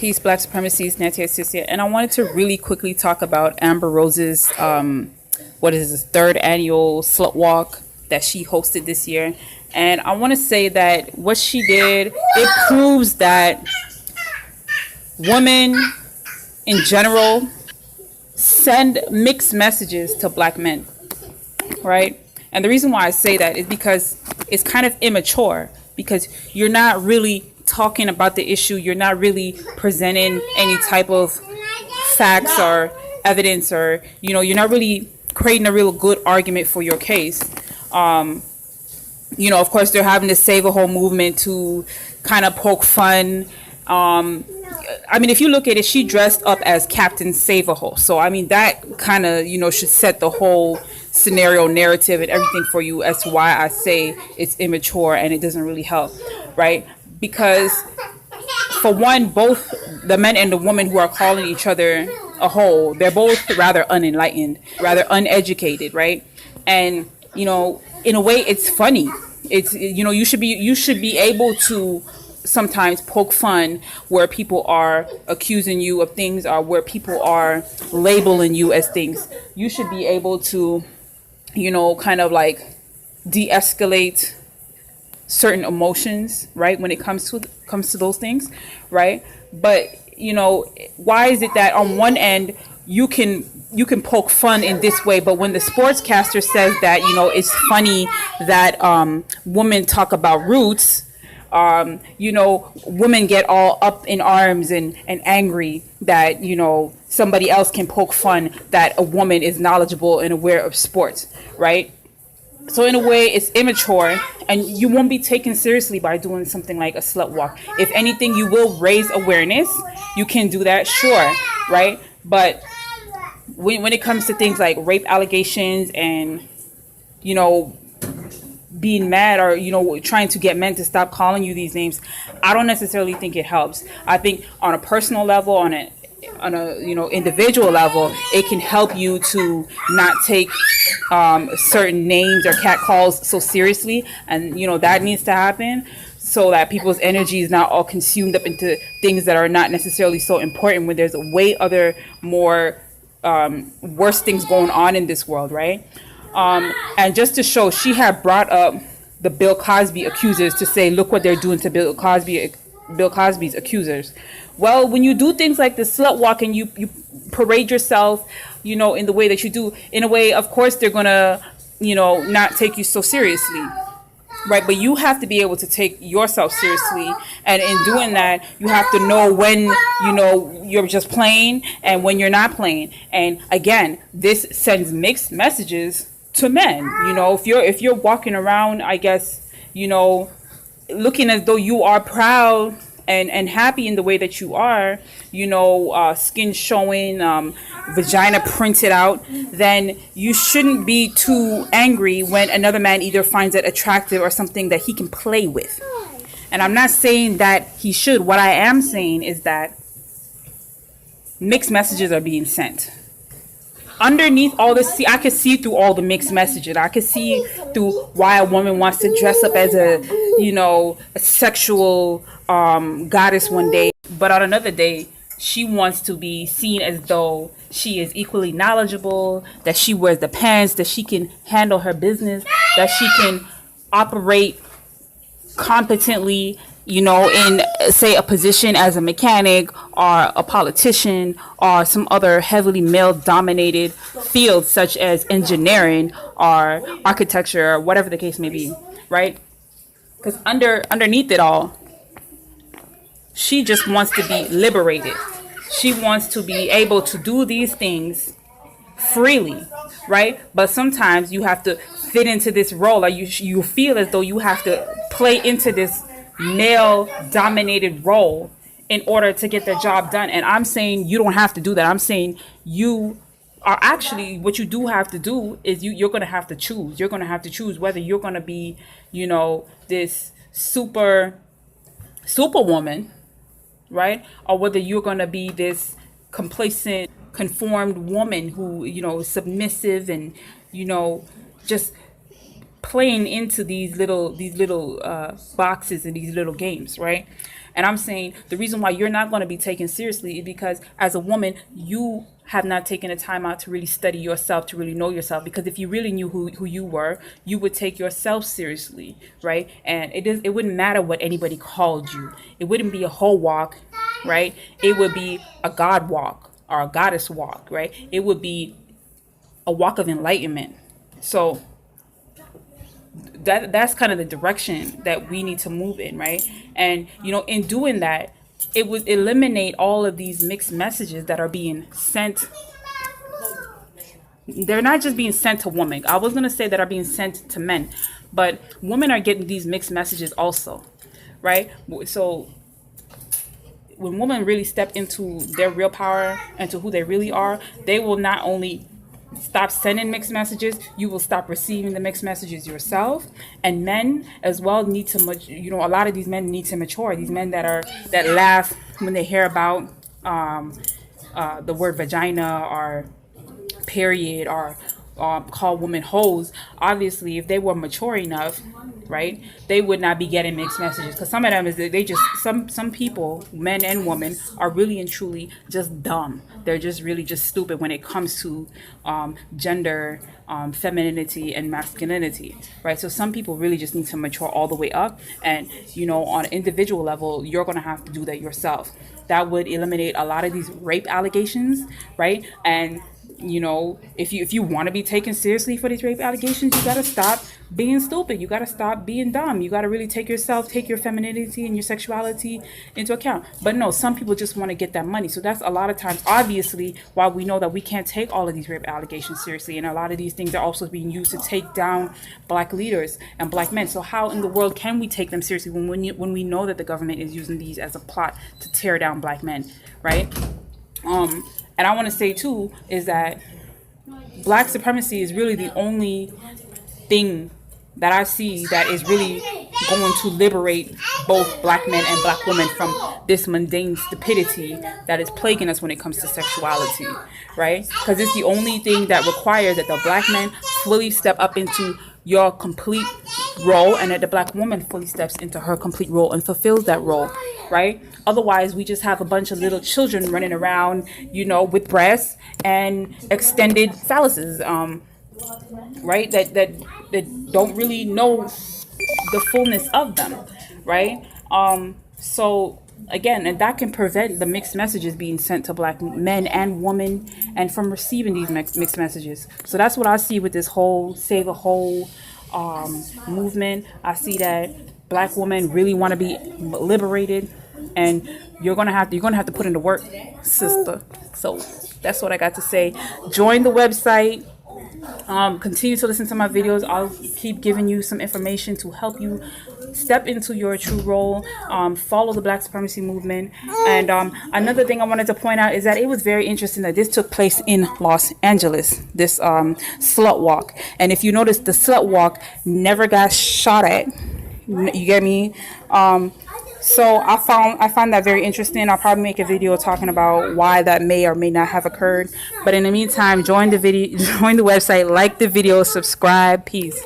Peace, Black Supremacy, is Nancy Assistia, and I wanted to really quickly talk about Amber Rose's, what is this, third annual Slut Walk that she hosted this year. And I want to say that what she did, it proves that women in general send mixed messages to black men, right? And the reason why I say that is because it's kind of immature, because you're not really talking about the issue. You're not really presenting any type of facts or evidence, or you're not really creating a real good argument for your case. Of course, they're having to save a whole movement to kind of poke fun. If you look at it, she dressed up as Captain Save-A-Hole. So, that kind of, should set the whole scenario, narrative, and everything for you as to why I say it's immature and it doesn't really help, right? Because, for one, both the men and the women who are calling each other a hole, they're both rather unenlightened, rather uneducated, right? And, in a way, it's funny. It's, you should be able to sometimes poke fun where people are accusing you of things, or where people are labeling you as things. You should be able to, kind of like de-escalate certain emotions, right, when it comes to those things, right? But why is it that on one end you can poke fun in this way, but when the sportscaster says that it's funny that women talk about roots, women get all up in arms and angry that somebody else can poke fun that a woman is knowledgeable and aware of sports, right? So in a way, it's immature, and you won't be taken seriously by doing something like a slut walk. If anything, you will raise awareness. You can do that, sure, right? But when it comes to things like rape allegations and, being mad, or, trying to get men to stop calling you these names, I don't necessarily think it helps. I think on a personal level, on a individual level, it can help you to not take certain names or catcalls so seriously, and that needs to happen so that people's energy is not all consumed up into things that are not necessarily so important, when there's way other more worse things going on in this world, right? And just to show, she had brought up the Bill Cosby accusers to say, look what they're doing to Bill Cosby's accusers. Well, when you do things like the slut walk and you parade yourself, in the way that you do, in a way, of course, they're going to, not take you so seriously, right? But you have to be able to take yourself seriously. And in doing that, you have to know when, you're just playing and when you're not playing. And again, this sends mixed messages to men. If you're walking around, I guess, looking as though you are proud and happy in the way that you are, skin showing, vagina printed out, then you shouldn't be too angry when another man either finds it attractive or something that he can play with. And I'm not saying that he should. What I am saying is that mixed messages are being sent. Underneath all this, I could see through all the mixed messages. I could see through why a woman wants to dress up as a sexual goddess one day, but on another day, she wants to be seen as though she is equally knowledgeable, that she wears the pants, that she can handle her business, that she can operate competently, in, say, a position as a mechanic or a politician or some other heavily male-dominated field, such as engineering or architecture or whatever the case may be, right? Because underneath it all, she just wants to be liberated. She wants to be able to do these things freely, right? But sometimes you have to fit into this role, or you feel as though you have to play into this male-dominated role in order to get the job done. And I'm saying you don't have to do that. I'm saying you are actually, what you do have to do is you're going to have to choose. You're going to have to choose whether you're going to be, this super woman, right? Or whether you're going to be this complacent, conformed woman who, is submissive and, just playing into these little boxes and these little games, right? And I'm saying the reason why you're not going to be taken seriously is because as a woman, you have not taken the time out to really study yourself, to really know yourself. Because if you really knew who you were, you would take yourself seriously, right? And it wouldn't matter what anybody called you. It wouldn't be a whole walk, right? It would be a God walk or a goddess walk, right? It would be a walk of enlightenment. So that's kind of the direction that we need to move in, right? And in doing that, it would eliminate all of these mixed messages that are being sent. They're not just being sent to women. I was going to say that are being sent to men, but women are getting these mixed messages also, right? So when women really step into their real power and to who they really are, they will not only stop sending mixed messages, you will stop receiving the mixed messages yourself. And men as well need to a lot of these men need to mature. These men that laugh when they hear about the word vagina or period or call women hoes. Obviously, if they were mature enough, right, they would not be getting mixed messages. Because some of them is they just some people, men and women, are really and truly just dumb. They're just really just stupid when it comes to gender, femininity, and masculinity, right? So some people really just need to mature all the way up. And on an individual level, you're gonna have to do that yourself. That would eliminate a lot of these rape allegations, right? And if you want to be taken seriously for these rape allegations, you got to stop being stupid. You got to stop being dumb. You got to really take your femininity and your sexuality into account. But no, some people just want to get that money. So that's a lot of times, obviously, why we know that we can't take all of these rape allegations seriously. And a lot of these things are also being used to take down Black leaders and Black men. So how in the world can we take them seriously when we know that the government is using these as a plot to tear down Black men, right? And I want to say, too, is that Black supremacy is really the only thing that I see that is really going to liberate both Black men and Black women from this mundane stupidity that is plaguing us when it comes to sexuality, right? Because it's the only thing that requires that the Black man fully step up into your complete role and that the Black woman fully steps into her complete role and fulfills that role, right? Otherwise, we just have a bunch of little children running around, with breasts and extended phalluses, right? That don't really know the fullness of them, right? So again, and that can prevent the mixed messages being sent to Black men and women and from receiving these mixed messages. So that's what I see with this whole Save a Whole movement. I see that Black women really want to be liberated, and you're gonna have to put in the work, sister. So that's what I got to say. Join the website. Continue to listen to my videos. I'll keep giving you some information to help you step into your true role. Follow the Black supremacy movement. And another thing I wanted to point out is that it was very interesting that this took place in Los Angeles, this slut walk. And if you notice, the slut walk never got shot at. You get me? So I found that very interesting. I'll probably make a video talking about why that may or may not have occurred. But in the meantime, join the website, like the video, subscribe. Peace.